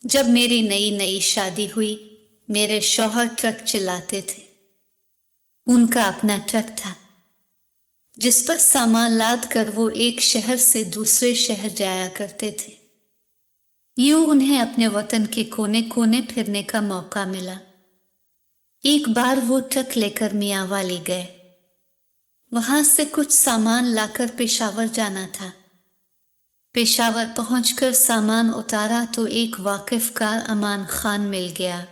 जब मेरी नई नई शादी हुई, मेरे शौहर ट्रक चलाते थे। उनका अपना ट्रक था जिस पर सामान लाद कर वो एक शहर से दूसरे शहर जाया करते थे। यूं उन्हें अपने वतन के कोने कोने फिरने का मौका मिला। एक बार वो ट्रक लेकर मियांवाली गए। वहां से कुछ सामान लाकर पेशावर जाना था। पेशावर पहुंचकर सामान उतारा तो एक वाकिफकार अमान खान मिल गया।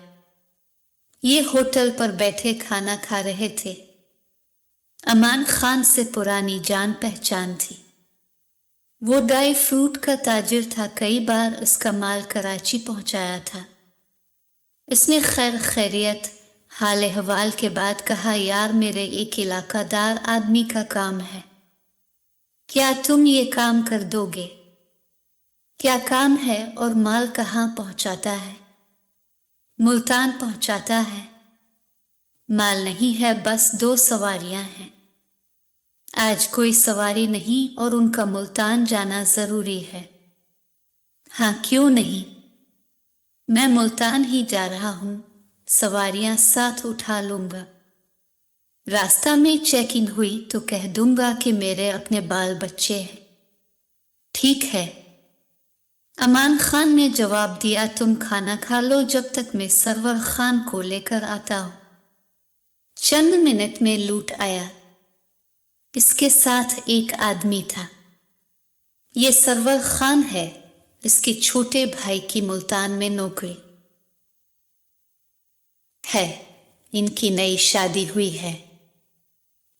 ये होटल पर बैठे खाना खा रहे थे। अमान खान से पुरानी जान पहचान थी। वो ड्राई फ्रूट का ताजिर था, कई बार इसका माल कराची पहुंचाया था। इसने खैर खैरियत हाल अहवाल के बाद कहा, यार मेरे एक इलाकादार आदमी का काम है, क्या तुम ये काम कर दोगे? क्या काम है और माल कहाँ पहुंचाता है? मुल्तान पहुंचाता है। माल नहीं है, बस 2 सवारियां हैं। आज कोई सवारी नहीं और उनका मुल्तान जाना जरूरी है। हाँ, क्यों नहीं, मैं मुल्तान ही जा रहा हूं, सवारियां साथ उठा लूंगा। रास्ता में चेकिंग हुई तो कह दूंगा कि मेरे अपने बाल बच्चे हैं। ठीक है, अमान खान ने जवाब दिया, तुम खाना खा लो जब तक मैं सरवर खान को लेकर आता हूं। चंद मिनट में लूट आया। इसके साथ एक आदमी था। ये सरवर खान है, इसके छोटे भाई की मुल्तान में नौकरी है। इनकी नई शादी हुई है।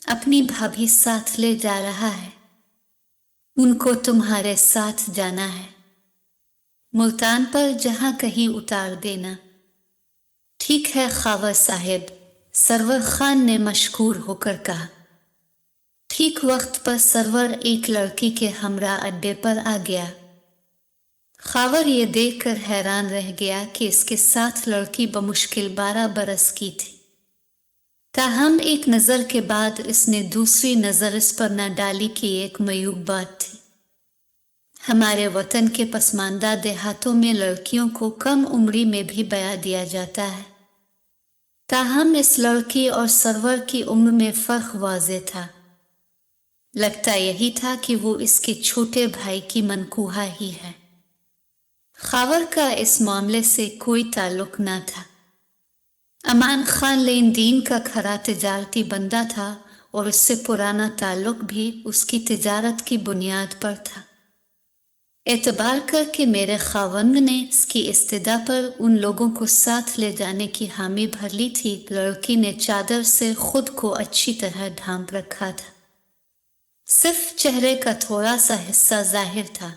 अपनी भाभी साथ ले जा रहा है। उनको तुम्हारे साथ जाना है। मुल्तान पर जहां कहीं उतार देना। ठीक है खावर साहिब, सरवर खान ने मशकूर होकर कहा। ठीक वक्त पर सरवर एक लड़की के हमरा अड्डे पर आ गया। खावर ये देखकर हैरान रह गया कि इसके साथ लड़की बमुश्किल 12 बरस की थी। ताहम एक नजर के बाद इसने दूसरी नजर इस पर न डाली कि एक मयूब बात थी। हमारे वतन के पसमानदा देहातों में लड़कियों को कम उम्री में भी ब्याह दिया जाता है। ताहम इस लड़की और सरवर की उम्र में फर्क वाज़े था। लगता यही था कि वो इसके छोटे भाई की मनकूहा ही है। खावर का इस मामले से कोई ताल्लुक न था। अमान खान लेन दीन का खरा तिजारती बंदा था और उससे पुराना ताल्लुक भी उसकी तिजारत की बुनियाद पर था। एतबार करके मेरे खावंद ने इसकी इस्तिदा पर उन लोगों को साथ ले जाने की हामी भर ली थी। लड़की ने चादर से खुद को अच्छी तरह ढांप रखा था। सिर्फ चेहरे का थोड़ा सा हिस्सा जाहिर था,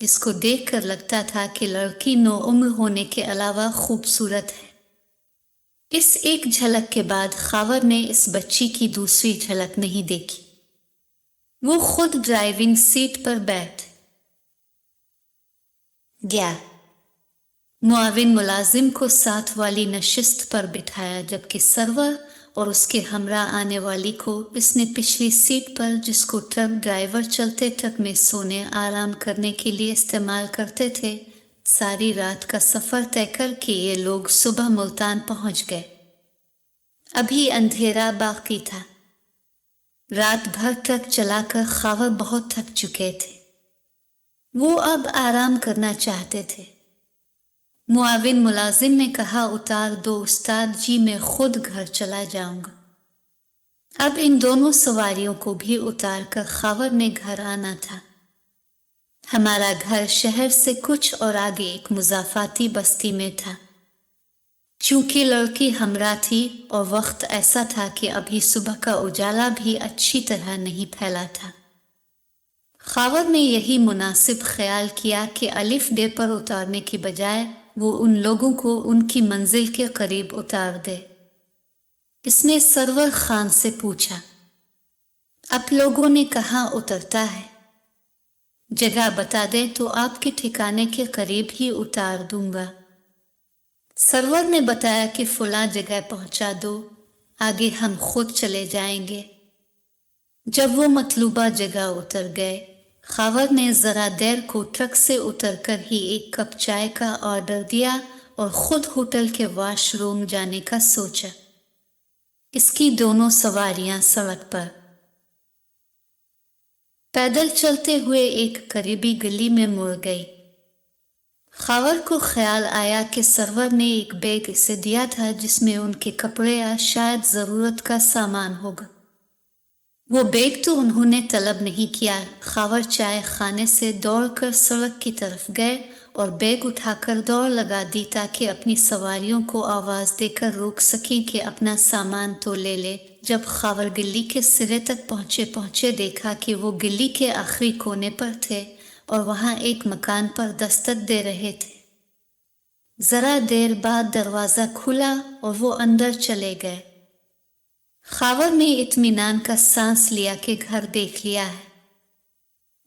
जिसको देखकर लगता था कि लड़की नौउम्र होने के अलावा खूबसूरत है। इस एक झलक के बाद खावर ने इस बच्ची की दूसरी झलक नहीं देखी। वो खुद ड्राइविंग सीट पर बैठ गया। मुआविन मुलाजिम को साथ वाली नशिस्त पर बिठाया, जबकि सरवर और उसके हमरा आने वाली को इसने पिछली सीट पर, जिसको ट्रक ड्राइवर चलते ट्रक में सोने आराम करने के लिए इस्तेमाल करते थे। सारी रात का सफर तय करके ये लोग सुबह मुल्तान पहुंच गए। अभी अंधेरा बाकी था। रात भर ट्रक चलाकर खावर बहुत थक चुके थे। वो अब आराम करना चाहते थे। मुआविन मुलाजिम ने कहा, उतार दो उस्ताद जी, मैं खुद घर चला जाऊंगा। अब इन दोनों सवारियों को भी उतार कर खावर ने घर आना था। हमारा घर शहर से कुछ और आगे एक मुजाफाती बस्ती में था। चूंकि लड़की हमरा थी और वक्त ऐसा था कि अभी सुबह का उजाला भी अच्छी तरह नहीं फैला था, खावर ने यही मुनासिब ख्याल किया कि अलिफ डे पर उतारने की बजाय वो उन लोगों को उनकी मंजिल के करीब उतार दे। इसने सरवर खान से पूछा, आप लोगों ने कहाँ उतरता है? जगह बता दे तो आपके ठिकाने के करीब ही उतार दूंगा। सरवर ने बताया कि फुला जगह पहुंचा दो, आगे हम खुद चले जाएंगे। जब वो मतलूबा जगह उतर गए, खावर ने जरा देर को ट्रक से उतरकर ही एक कप चाय का ऑर्डर दिया और खुद होटल के वॉशरूम जाने का सोचा। इसकी दोनों सवारियां सड़क पर पैदल चलते हुए एक करीबी गली में मुड़ गई। खावर को ख्याल आया कि सरवर ने एक बैग इसे दिया था जिसमें उनके कपड़े या शायद जरूरत का सामान होगा। वो बैग तो उन्होंने तलब नहीं किया। खावर चाय खाने से दौड़कर सड़क की तरफ गए और बैग उठाकर दौड़ लगा दी ताकि अपनी सवारियों को आवाज देकर रोक सकें कि अपना सामान तो ले ले। जब खावर गिल्ली के सिरे तक पहुंचे देखा कि वो गिल्ली के आखिरी कोने पर थे और वहां एक मकान पर दस्तक दे रहे थे। जरा देर बाद दरवाजा खुला और वो अंदर चले गए। खावर ने इत्मीनान का सांस लिया कि घर देख लिया है।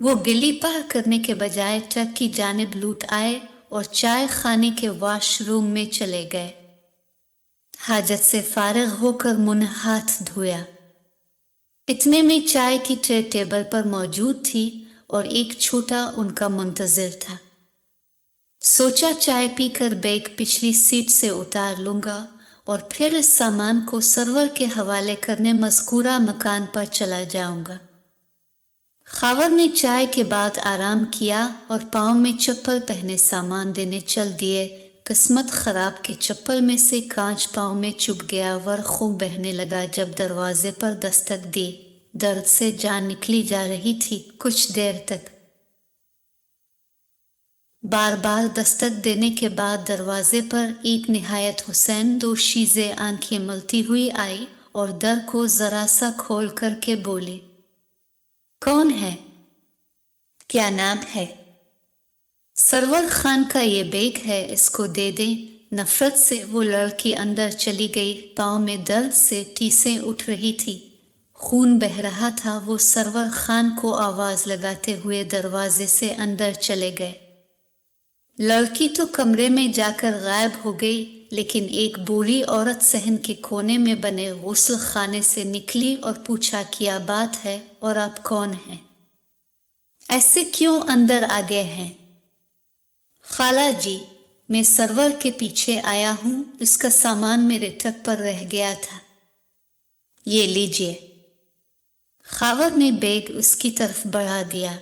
वो गिल्ली पार करने के बजाय ट्रक की जानिब लूट आए और चाय खाने के वॉशरूम में चले गए। हाजत से फारिग होकर मुंह हाथ धोया। इतने में चाय की ट्रे टेबल पर मौजूद थी और एक छोटा उनका मुंतजिर था। सोचा चाय पीकर बैग पिछली सीट से उतार लूंगा और फिर इस सामान को सरवर के हवाले करने मज़कूरा मकान पर चला जाऊंगा। खावर ने चाय के बाद आराम किया और पाँव में चप्पल पहने सामान देने चल दिए। किस्मत खराब के चप्पल में से कांच पाँव में चुभ गया। वर खूब बहने लगा जब दरवाजे पर दस्तक दी। दर्द से जान निकली जा रही थी। कुछ देर तक बार बार दस्तक देने के बाद दरवाजे पर एक निहायत हुसैन दोशीज़े आंखें मलती हुई आई और दर को जरा सा खोल करके बोली, कौन है? क्या नाम है? सरवर खान का ये बैग है, इसको दे दें। नफरत से वो लड़की अंदर चली गई। पाँव में दर्द से टीसें उठ रही थी, खून बह रहा था। वो सरवर खान को आवाज लगाते हुए दरवाजे से अंदर चले गए। लड़की तो कमरे में जाकर गायब हो गई, लेकिन एक बूढ़ी औरत सहन के कोने में बने गुस्ल खाने से निकली और पूछा, क्या बात है और आप कौन हैं? ऐसे क्यों अंदर आ गए हैं? खाला जी, मैं सरवर के पीछे आया हूं, इसका सामान मेरे ट्रक पर रह गया था, ये लीजिए। खावर ने बैग उसकी तरफ बढ़ा दिया।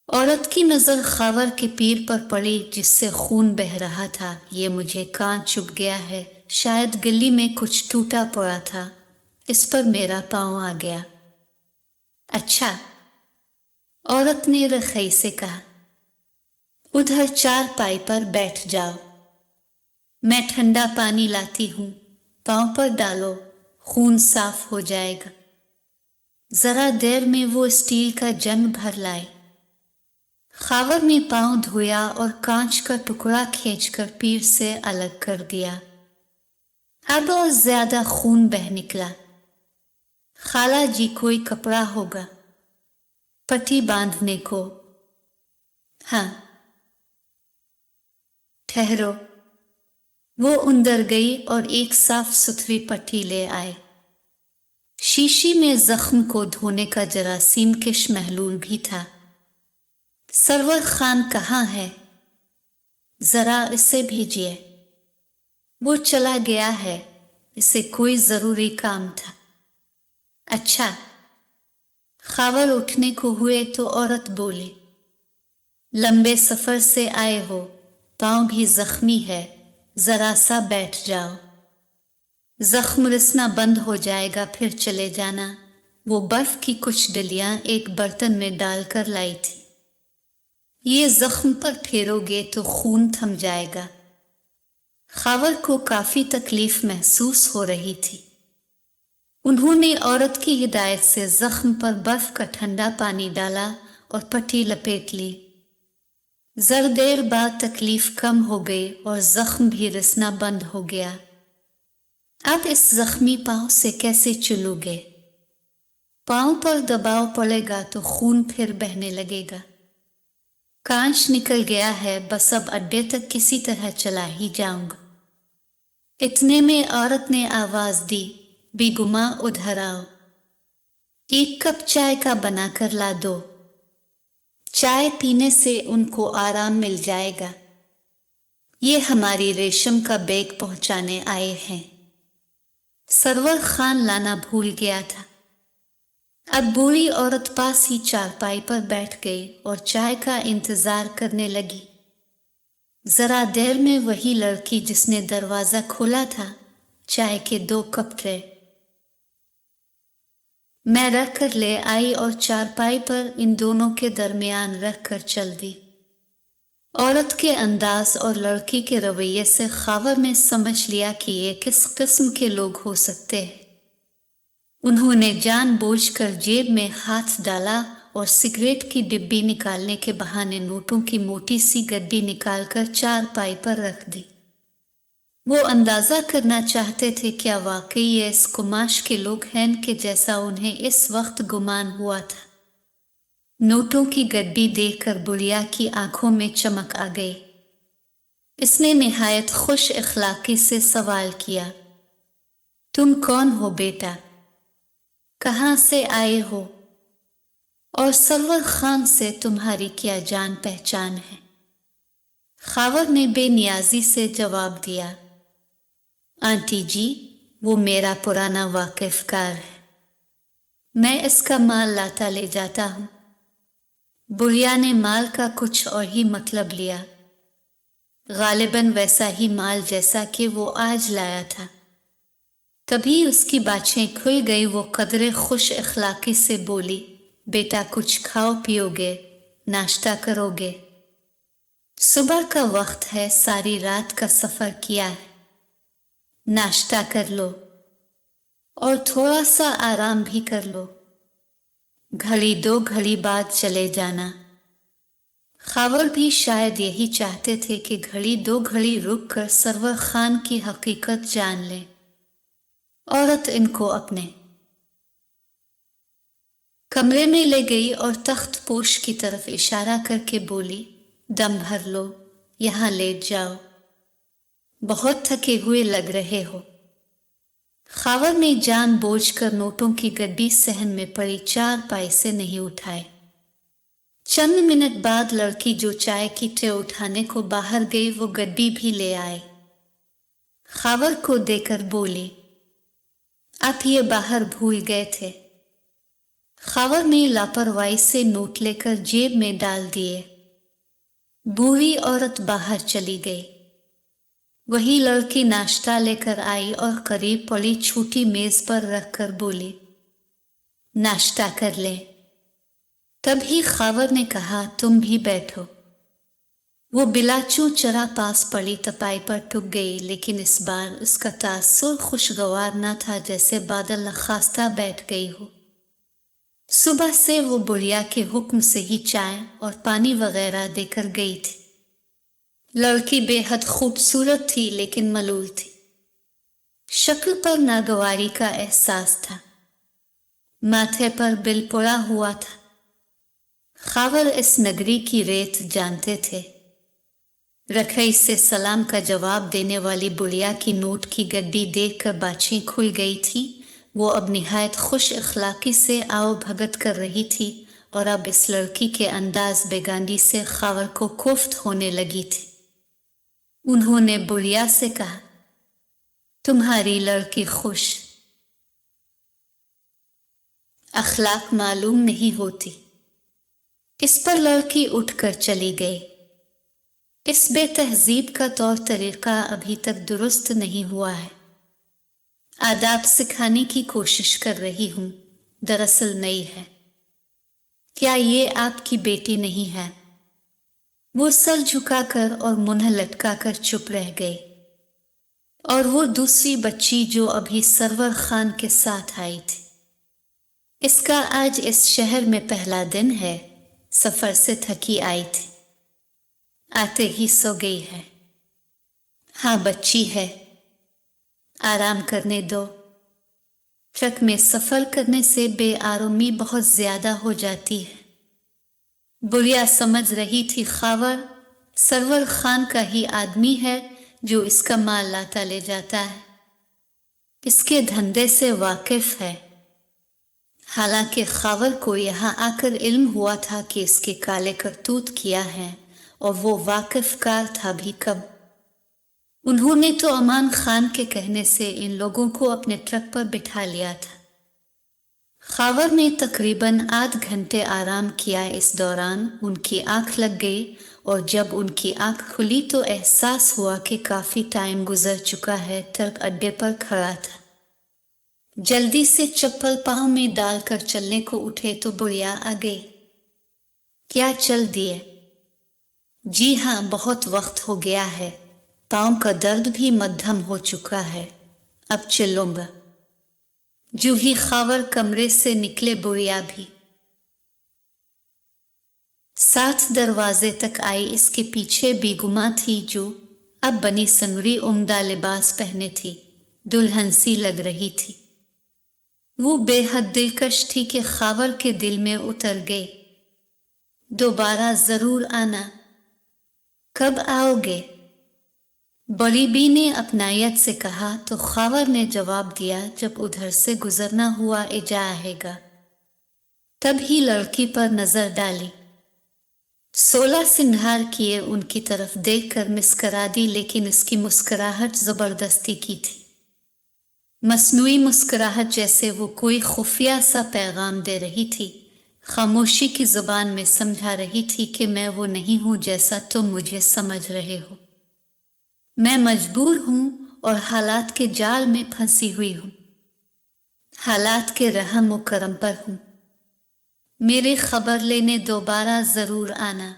औरत की नजर खावर के पीर पर पड़ी जिससे खून बह रहा था। ये मुझे कांच चुभ गया है, शायद गली में कुछ टूटा पड़ा था, इस पर मेरा पांव आ गया। अच्छा, औरत ने रखई से कहा, उधर चारपाई पर बैठ जाओ, मैं ठंडा पानी लाती हूं, पांव पर डालो, खून साफ हो जाएगा। जरा देर में वो स्टील का जग भर लाए। खावर ने पांव धोया और कांच का टुकड़ा खींचकर पीर से अलग कर दिया। अब और ज्यादा खून बह निकला। खाला जी, कोई कपड़ा होगा पट्टी बांधने को? हाँ। ठहरो। वो अंदर गई और एक साफ सुथरी पट्टी ले आए। शीशी में जख्म को धोने का जरासीम किश महलूल भी था। सरवर खान कहाँ है? जरा इसे भेजिए। वो चला गया है, इसे कोई जरूरी काम था। अच्छा। खावर उठने को हुए तो औरत बोली, लंबे सफर से आए हो, पांव भी जख्मी है, जरा सा बैठ जाओ, जख्म रिसना बंद हो जाएगा, फिर चले जाना। वो बर्फ की कुछ डलियां एक बर्तन में डालकर लाई थी। ये जख्म पर फेरोगे तो खून थम जाएगा। खावर को काफी तकलीफ महसूस हो रही थी। उन्होंने औरत की हिदायत से जख्म पर बर्फ का ठंडा पानी डाला और पट्टी लपेट ली। जरा देर बाद तकलीफ कम हो गई और जख्म भी रिसना बंद हो गया। अब इस जख्मी पांव से कैसे चलोगे? पांव पर दबाव पड़ेगा तो खून फिर बहने लगेगा। कांच निकल गया है, बस अब अड्डे तक किसी तरह चला ही जाऊंगा। इतने में औरत ने आवाज दी, बेगुमा उधर आओ, एक कप चाय का बनाकर ला दो। चाय पीने से उनको आराम मिल जाएगा। ये हमारी रेशम का बैग पहुंचाने आए हैं। सरवर खान लाना भूल गया था। अब बूढ़ी औरत पास ही चारपाई पर बैठ गई और चाय का इंतजार करने लगी। जरा देर में वही लड़की जिसने दरवाजा खोला था चाय के 2 कप ट्रे मैं रख कर ले आई और चारपाई पर इन दोनों के दरमियान रख कर चल दी। औरत के अंदाज और लड़की के रवैये से खावर ने समझ लिया कि ये किस किस्म के लोग हो सकते हैं। उन्होंने जानबूझकर जेब में हाथ डाला और सिगरेट की डिब्बी निकालने के बहाने नोटों की मोटी सी गड्डी निकालकर चारपाई पर रख दी। वो अंदाजा करना चाहते थे क्या वाकई ये इस कुमाश के लोग हैं कि जैसा उन्हें इस वक्त गुमान हुआ था। नोटों की गड्डी देखकर बुढ़िया की आंखों में चमक आ गई। इसने निहायत खुश इखलाकी से सवाल किया, तुम कौन हो बेटा? कहाँ से आए हो? और सरवर खान से तुम्हारी क्या जान पहचान है? खावर ने बेनियाजी से जवाब दिया, आंटी जी, वो मेरा पुराना वाकिफकार है। मैं इसका माल लाता ले जाता हूँ। बुढ़िया ने माल का कुछ और ही मतलब लिया, गालिबन वैसा ही माल जैसा कि वो आज लाया था। तभी उसकी बातें खुल गई। वो कदरे खुश इखलाकी से बोली, बेटा कुछ खाओ पियोगे, नाश्ता करोगे? सुबह का वक्त है, सारी रात का सफर किया है, नाश्ता कर लो और थोड़ा सा आराम भी कर लो। घड़ी 2 घड़ी बाद चले जाना। खावर भी शायद यही चाहते थे कि घड़ी 2 घड़ी रुक कर सरवर खान की हकीकत जान ले। औरत इनको अपने कमरे में ले गई और तख्त पोश की तरफ इशारा करके बोली, दम भर लो, यहाँ लेट जाओ, बहुत थके हुए लग रहे हो। खावर ने जानबूझकर नोटों की गड्डी सहन में पड़ी चारपाई से नहीं उठाए। चंद मिनट बाद लड़की जो चाय की ट्रे उठाने को बाहर गई वो गड्डी भी ले आए। खावर को देकर बोली, आप ये बाहर भूल गए थे। खावर ने लापरवाही से नोट लेकर जेब में डाल दिए। बूढ़ी औरत बाहर चली गई। वही लड़की नाश्ता लेकर आई और करीब पड़ी छोटी मेज पर रखकर बोली, नाश्ता कर ले। तभी खावर ने कहा, तुम भी बैठो। वो बिलाचू चरा पास पड़ी तपाई पर टुक गई, लेकिन इस बार उसका तासुर खुशगवार न था, जैसे बादल नखास्ता बैठ गई हो। सुबह से वो बुढ़िया के हुक्म से ही चाय और पानी वगैरह देकर गई थी। लड़की बेहद खूबसूरत थी लेकिन मलूल थी। शक्ल पर नागवारी का एहसास था, माथे पर बिल पड़ा हुआ था। खावर इस नगरी की रेत जानते थे। रखई से सलाम का जवाब देने वाली बुढ़िया की नोट की गड्डी देखकर बाछी खुल गई थी। वो अब निहायत खुश इखलाकी से आओ भगत कर रही थी और अब इस लड़की के अंदाज बेगानी से खावर को कोफ्त होने लगी थी। उन्होंने बुढ़िया से कहा, तुम्हारी लड़की खुश अखलाक मालूम नहीं होती। इस पर लड़की उठकर चली गई। इस बेतहजीब का तौर तरीका अभी तक दुरुस्त नहीं हुआ है। आदाब सिखाने की कोशिश कर रही हूं, दरअसल नई है। क्या ये आपकी बेटी नहीं है? वो सर झुकाकर और मुंह लटकाकर चुप रह गई। और वो दूसरी बच्ची जो अभी सरवर खान के साथ आई थी, इसका आज इस शहर में पहला दिन है, सफर से थकी आई थी, आते ही सो गई है। हाँ बच्ची है, आराम करने दो। ट्रक में सफर करने से बेआरामी बहुत ज्यादा हो जाती है। बुढ़िया समझ रही थी खावर सरवर खान का ही आदमी है जो इसका माल लाता ले जाता है, इसके धंधे से वाकिफ है। हालांकि खावर को यहाँ आकर इल्म हुआ था कि इसके काले करतूत किया है और वो वाकिफकार था भी कब। उन्होंने तो अमान खान के कहने से इन लोगों को अपने ट्रक पर बिठा लिया था। खावर ने तकरीबन आध घंटे आराम किया। इस दौरान उनकी आंख लग गई और जब उनकी आंख खुली तो एहसास हुआ कि काफी टाइम गुजर चुका है। ट्रक अड्डे पर खड़ा था। जल्दी से चप्पल पांव में डालकर चलने को उठे तो बुढ़िया आ गई। क्या चल दिए? जी हाँ, बहुत वक्त हो गया है। पांव का दर्द भी मध्यम हो चुका है, अब चलूंगा। जूही खावर कमरे से निकले, बुढ़िया भी साथ दरवाजे तक आई। इसके पीछे बेगुमा थी जो अब बनी सनूरी उम्दा लिबास पहने थी, दुल्हन सी लग रही थी। वो बेहद दिलकश थी कि खावर के दिल में उतर गई। दोबारा जरूर आना। कब आओगे? बड़ी बी ने अपनायत से कहा तो खावर ने जवाब दिया, जब उधर से गुजरना हुआ एजा आएगा। तब ही लड़की पर नजर डाली। 16 सिंहार किए उनकी तरफ देखकर मुस्करा दी, लेकिन इसकी मुस्कुराहट जबरदस्ती की थी। मसनूई मुस्कुराहट, जैसे वो कोई खुफिया सा पैगाम दे रही थी। खामोशी की जुबान में समझा रही थी कि मैं वो नहीं हूं जैसा तुम मुझे समझ रहे हो। मैं मजबूर हूं और हालात के जाल में फंसी हुई हूं। हालात के रहम व करम पर हूं। मेरी खबर लेने दोबारा जरूर आना।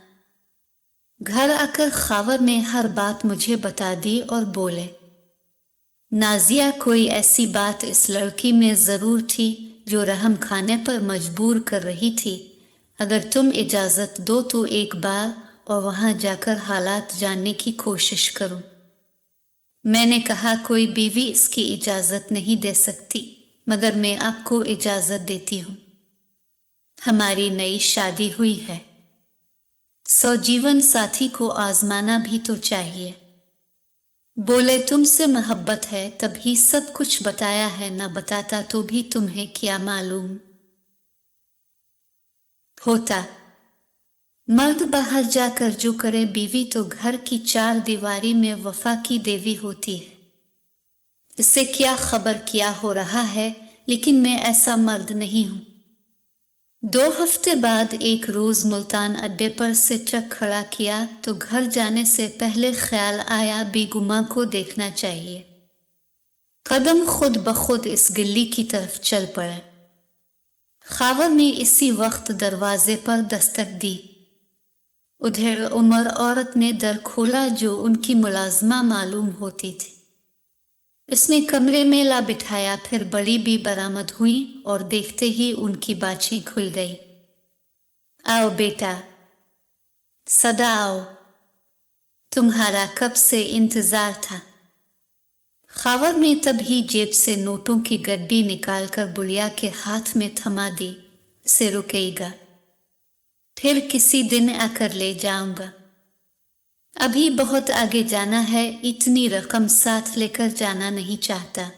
घर आकर खावर ने हर बात मुझे बता दी और बोले, नाजिया, कोई ऐसी बात इस लड़की में जरूर थी जो रहम खाने पर मजबूर कर रही थी। अगर तुम इजाजत दो तो एक बार और वहां जाकर हालात जानने की कोशिश करूं। मैंने कहा, कोई बीवी इसकी इजाजत नहीं दे सकती, मगर मैं आपको इजाजत देती हूं। हमारी नई शादी हुई है, सो जीवन साथी को आजमाना भी तो चाहिए। बोले, तुमसे मोहब्बत है तभी सब कुछ बताया है, ना बताता तो भी तुम्हें क्या मालूम होता। मर्द बाहर जाकर जो करे, बीवी तो घर की चार दीवारी में वफा की देवी होती है। इससे क्या खबर क्या हो रहा है, लेकिन मैं ऐसा मर्द नहीं हूं। 2 हफ्ते बाद एक रोज मुल्तान अड्डे पर से ट्रक खड़ा किया तो घर जाने से पहले ख्याल आया बेगुमा को देखना चाहिए। कदम खुद ब खुद इस गली की तरफ चल पड़े। खावर ने इसी वक्त दरवाजे पर दस्तक दी। उधर उमर औरत ने दर खोला जो उनकी मुलाजमा मालूम होती थी। इसने कमरे में ला बिठाया। फिर बड़ी भी बरामद हुई और देखते ही उनकी बाछें खुल गई। आओ बेटा, सदा आओ, तुम्हारा कब से इंतजार था। खावर ने तभी जेब से नोटों की गड्डी निकालकर बुढ़िया के हाथ में थमा दी। से रुकेगा, फिर किसी दिन आकर ले जाऊंगा। अभी बहुत आगे जाना है, इतनी रकम साथ लेकर जाना नहीं चाहता।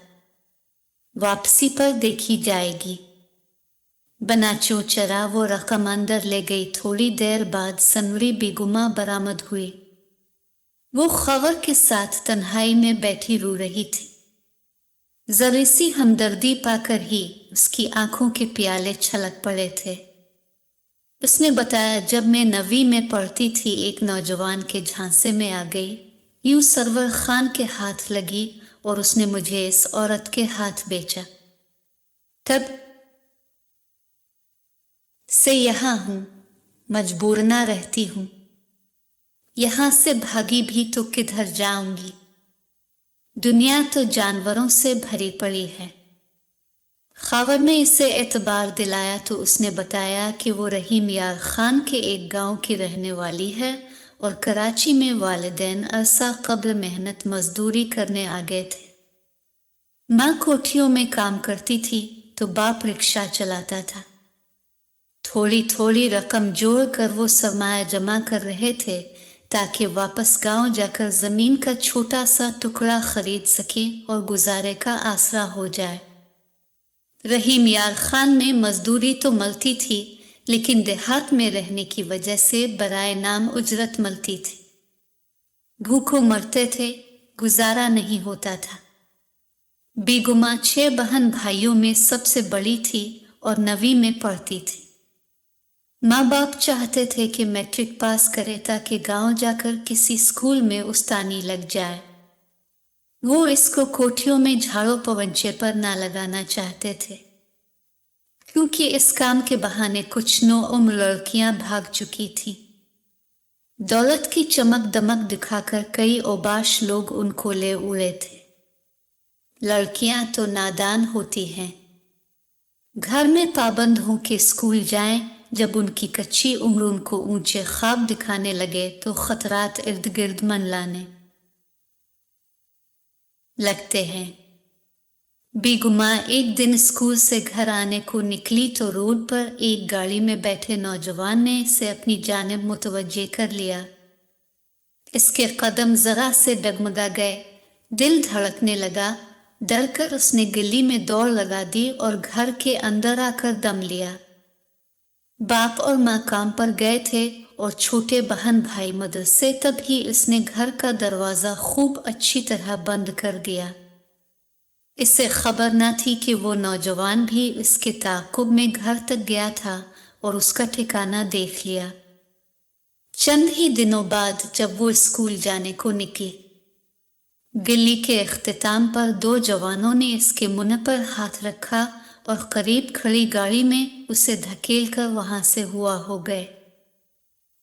वापसी पर देखी जाएगी। बना चोचरा वो रकम अंदर ले गई। थोड़ी देर बाद सनवरी बेगुमा बरामद हुई। वो खबर के साथ तन्हाई में बैठी रो रही थी। जरी सी हमदर्दी पाकर ही उसकी आंखों के प्याले छलक पड़े थे। उसने बताया, जब मैं 9वीं में पढ़ती थी एक नौजवान के झांसे में आ गई। यूं सरवर खान के हाथ लगी और उसने मुझे इस औरत के हाथ बेचा। तब से यहां हूं, मजबूरना रहती हूं। यहां से भागी भी तो किधर जाऊंगी। दुनिया तो जानवरों से भरी पड़ी है। खावर ने इसे एतबार दिलाया तो उसने बताया कि वो रहीम यार खान के एक गांव की रहने वाली है और कराची में वालिदैन अरसा कब्ल मेहनत मजदूरी करने आ गए थे। माँ कोठियों में काम करती थी तो बाप रिक्शा चलाता था। थोड़ी थोड़ी रकम जोड़कर वो सरमाया जमा कर रहे थे ताकि वापस गांव जाकर जमीन का छोटा सा टुकड़ा खरीद सके और गुजारे का आसरा हो जाए। रहीम यार खान में मजदूरी तो मिलती थी, लेकिन देहात में रहने की वजह से बराए नाम उजरत मिलती थी। भूखों मरते थे, गुजारा नहीं होता था। बेगुमा 6 बहन भाइयों में सबसे बड़ी थी और 9वीं में पढ़ती थी। माँ बाप चाहते थे कि मैट्रिक पास करे ताकि गांव जाकर किसी स्कूल में उस्तानी लग जाए। वो इसको कोठियों में झाड़ू पवंचे पर ना लगाना चाहते थे, क्योंकि इस काम के बहाने कुछ नौउम्र लड़कियां भाग चुकी थी। दौलत की चमक दमक दिखाकर कई औबाश लोग उनको ले उड़े थे। लड़कियां तो नादान होती हैं, घर में पाबंद हो के स्कूल जाएं। जब उनकी कच्ची उम्र उनको ऊंचे ख्वाब दिखाने लगे तो खतरात इर्द गिर्द मन लाने लगते हैं। बेगुमा एक दिन स्कूल से घर आने को निकली तो रोड पर एक गाड़ी में बैठे नौजवान ने इसे अपनी जानिब मुतवज्जे कर लिया। इसके कदम जरा से डगमगा गए, दिल धड़कने लगा। डर कर उसने गली में दौड़ लगा दी और घर के अंदर आकर दम लिया। बाप और माँ काम पर गए थे और छोटे बहन भाई मदरसे, तभी इसने घर का दरवाजा खूब अच्छी तरह बंद कर दिया। इससे खबर न थी कि वो नौजवान भी इसके ताक़ुब में घर तक गया था और उसका ठिकाना देख लिया। चंद ही दिनों बाद जब वो स्कूल जाने को निकली, गली के इख्तिताम पर 2 जवानों ने इसके मुंह पर हाथ रखा और करीब खड़ी गाड़ी में उसे धकेल कर वहां से हुआ हो गए।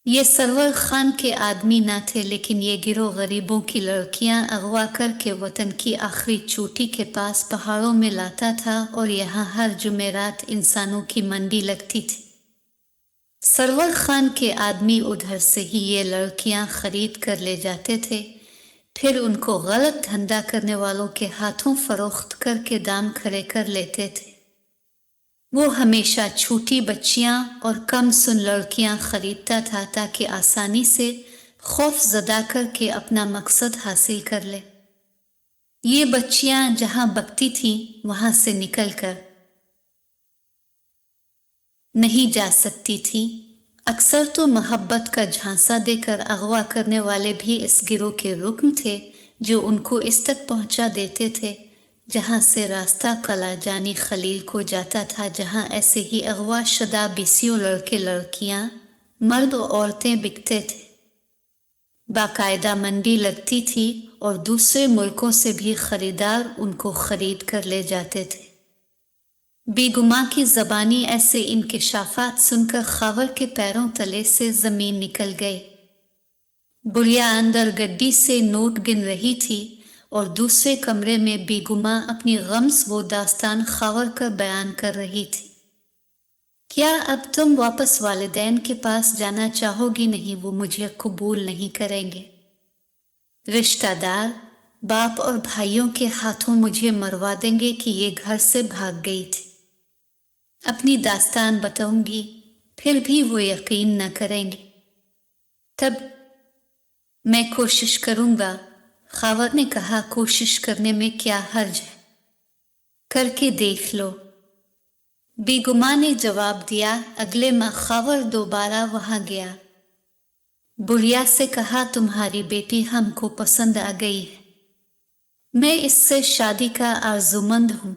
ये सरवर खान के आदमी ना थे, लेकिन ये गिरोह गरीबों की लड़कियां अगवा करके वतन की आखिरी चोटी के पास पहाड़ों में लाता था और यहाँ हर जुमेरात इंसानों की मंडी लगती थी। सरवर खान के आदमी उधर से ही ये लड़कियां खरीद कर ले जाते थे, फिर उनको गलत धंधा करने वालों के हाथों फरोख्त करके दाम खड़े कर लेते थे। वो हमेशा छोटी बच्चियां और कम सुन लड़कियां खरीदता था ताकि आसानी से खौफ ज़दा करके अपना मकसद हासिल कर ले। ये बच्चियां जहां बकती थीं वहां से निकलकर नहीं जा सकती थी। अक्सर तो मोहब्बत का झांसा देकर अगवा करने वाले भी इस गिरोह के रुकन थे, जो उनको इस तक पहुंचा देते थे जहां से रास्ता कला जानी खलील को जाता था, जहां ऐसे ही अगवा शुदा 20 लड़के लड़कियां मर्द और औरतें बिकते थे। बाकायदा मंडी लगती थी और दूसरे मुल्कों से भी खरीदार उनको खरीद कर ले जाते थे। बेगुमा की ज़बानी ऐसे इंकिशाफात सुनकर खावर के पैरों तले से ज़मीन निकल गई। बुढ़िया अंदर गड्डी से नोट गिन रही थी और दूसरे कमरे में बेगुमा अपनी गम्स वो दास्तान खावर कर बयान कर रही थी। क्या अब तुम वापस वालिदैन के पास जाना चाहोगी? नहीं, वो मुझे कबूल नहीं करेंगे। रिश्तेदार, बाप और भाइयों के हाथों मुझे मरवा देंगे कि ये घर से भाग गई थी। अपनी दास्तान बताऊंगी, फिर भी वो यकीन न करेंगे। तब मैं कोशिश करूंगा। खावर ने कहा, कोशिश करने में क्या हर्ज है, करके देख लो। बेगुमा ने जवाब दिया। अगले माह खावर दोबारा वहां गया। बुढ़िया से कहा, तुम्हारी बेटी हमको पसंद आ गई है, मैं इससे शादी का आरजुमंद हूं,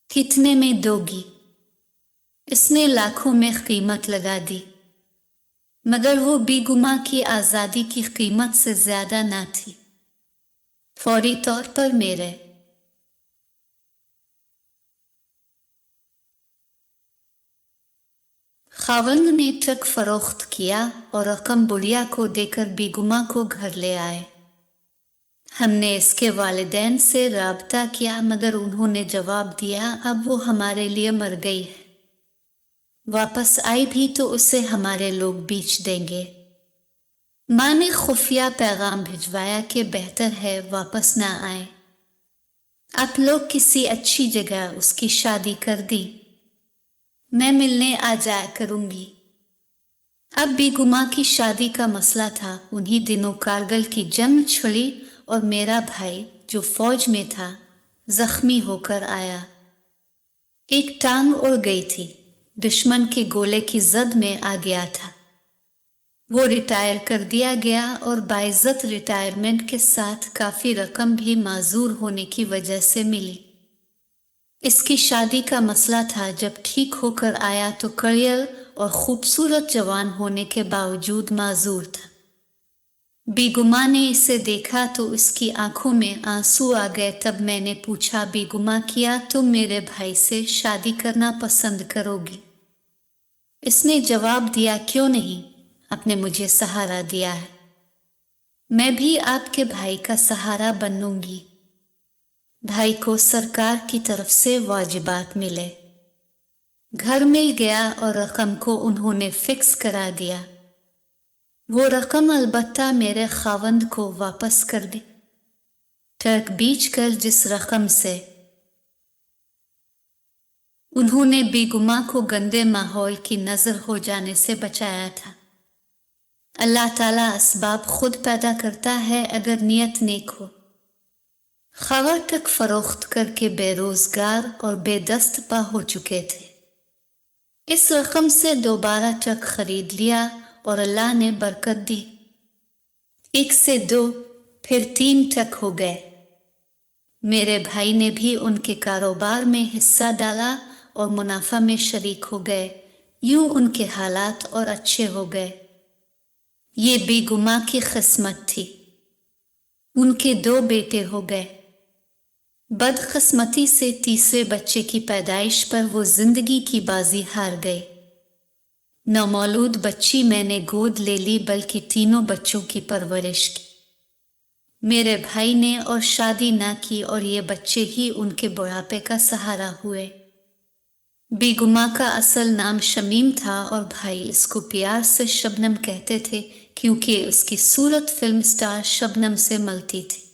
कितने में दोगी? इसने लाखों में कीमत लगा दी, मगर वो बेगुमा की आज़ादी की कीमत से ज्यादा ना थी। फौरी तौर पर मेरे खावंद ने ट्रक फरोख्त किया और रकम बुढ़िया को देकर बेगुमा को घर ले आए। हमने इसके वालिदैन से राबता किया, मगर उन्होंने जवाब दिया, अब वो हमारे लिए मर गई है, वापस आई भी तो उसे हमारे लोग बेच देंगे। माँ ने खुफिया पैगाम भिजवाया कि बेहतर है वापस ना आए, आप लोग किसी अच्छी जगह उसकी शादी कर दी, मैं मिलने आ जाया करूंगी। अब बेगुमा की शादी का मसला था। उन्हीं दिनों कारगिल की जंग छिड़ी और मेरा भाई जो फौज में था जख्मी होकर आया। एक टांग उड़ गई थी, दुश्मन के गोले की जद में आ गया था। वो रिटायर कर दिया गया और बाइज्जत रिटायरमेंट के साथ काफी रकम भी माजूर होने की वजह से मिली। इसकी शादी का मसला था, जब ठीक होकर आया तो करियर और खूबसूरत जवान होने के बावजूद माजूर था। बेगुमा ने इसे देखा तो उसकी आंखों में आंसू आ गए। तब मैंने पूछा, बेगुमा, किया तुम मेरे भाई से शादी करना पसंद करोगी? इसने जवाब दिया, क्यों नहीं, आपने मुझे सहारा दिया है, मैं भी आपके भाई का सहारा बनूंगी। भाई को सरकार की तरफ से वाजिबात मिले, घर मिल गया और रकम को उन्होंने फिक्स करा दिया। वो रकम अलबत्ता मेरे खावंद को वापस कर दी, ट्रक बीच कर, जिस रकम से उन्होंने बेगुमा को गंदे माहौल की नजर हो जाने से बचाया था। अल्लाह ताला असबाब खुद पैदा करता है अगर नियत नेक हो। खबर तक फरोख्त करके बेरोजगार और बेदस्त पा हो चुके थे। इस रकम से दोबारा ट्रक खरीद लिया और अल्लाह ने बरकत दी। 1 से 2 फिर 3 ट्रक हो गए। मेरे भाई ने भी उनके कारोबार में हिस्सा डाला और मुनाफा में शरीक हो गए। यूं उनके हालात और अच्छे हो गए। ये बेगुमा की किस्मत थी। उनके 2 बेटे हो गए। बदकिस्मती से तीसरे बच्चे की पैदाइश पर वो जिंदगी की बाजी हार गए। नौमौलूद बच्ची मैंने गोद ले ली, बल्कि तीनों बच्चों की परवरिश की। मेरे भाई ने और शादी ना की और ये बच्चे ही उनके बुढ़ापे का सहारा हुए। बेगुमा का असल नाम शमीम था और भाई इसको प्यार से शबनम कहते थे, क्योंकि उसकी सूरत फिल्म स्टार शबनम से मिलती थी।